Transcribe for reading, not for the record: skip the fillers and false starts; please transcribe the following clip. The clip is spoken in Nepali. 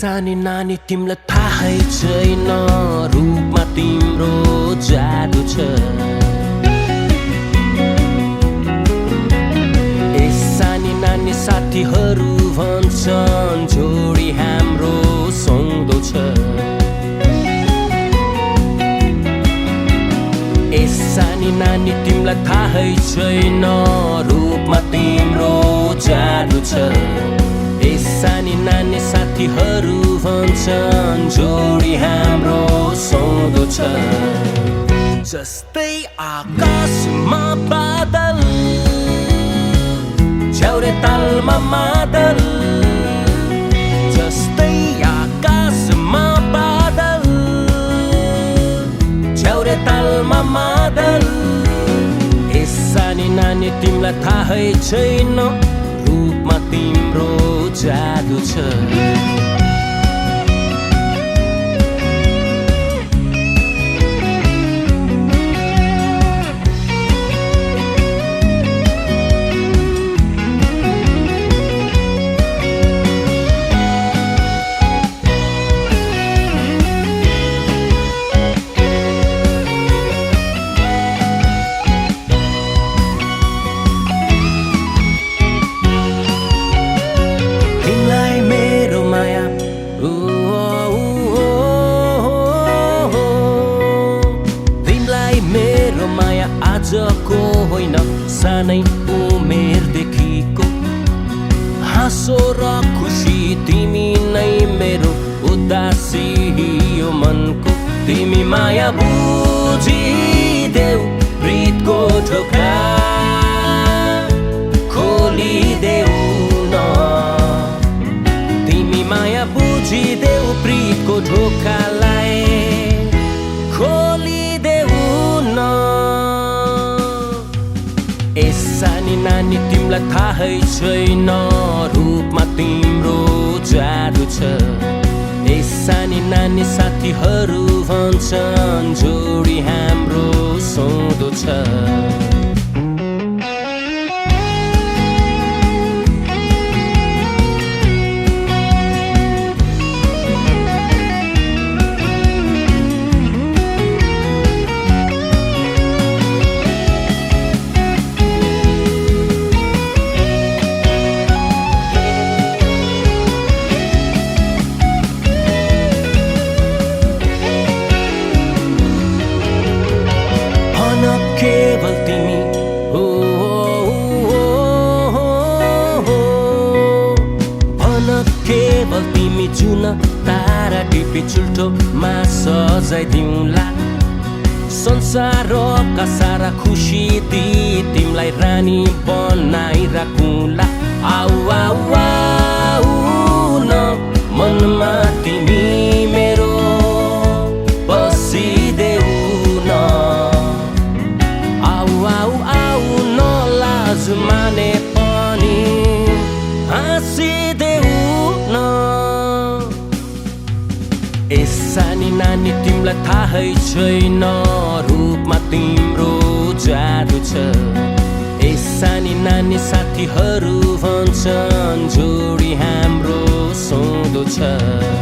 सानी नानी तिमीलाई थाहै छैन रूपमा तिम्रो जादु छ ए सानी नानी साथीहरू भन्छन् जोडी हाम्रो सुहाउँदो छ ए सानी नानी तिमीलाई थाहै छैन रूपमा तिम्रो जादु छ ए सानी नानी साथीहरू भन्छन् जोडी हाम्रो सुहाउँदो छ जस्तै आकाशमा बादल झ्याउरे तालमा मादल जस्तै आकाशमा बादल झ्याउरे तालमा मादल ए सानी नानी तिमीलाई थाहै छैन रूपमा तिम्रो जादु छ आजको होइन सानै उमेरदेखिको हाँसो र खुसी तिमी नै मेरो उदासी यो मनको तिमी माया बुझिदेऊ प्रीतको ढोका खोलिदेऊ न तिमी माया बुझिदेऊ प्रीतको ढोकालाई खोलिदेऊ न ए सानी नानी तिमीलाई थाहै छैन रूपमा तिम्रो जादु छ ए सानी नानी साथीहरू भन्छन् जोडी हाम्रो सुहाउँदो छ केवल तिमी भन केवल तिमी जुन तारा टिपी चुल्ठोमा सजाइदिउँला संसारका सारा खुसी दी तिमीलाई रानी बनाइराखुला आउ आउ आउ न मनमा तिमी मेरो बसिदेऊ न माने पनि हाँसिदेऊ न ए सानी नानी तिमीलाई थाहै छैन रूपमा तिम्रो जादु छ ए सानी नानी साथीहरू भन्छन् जोडी हाम्रो सुहाउँदो छ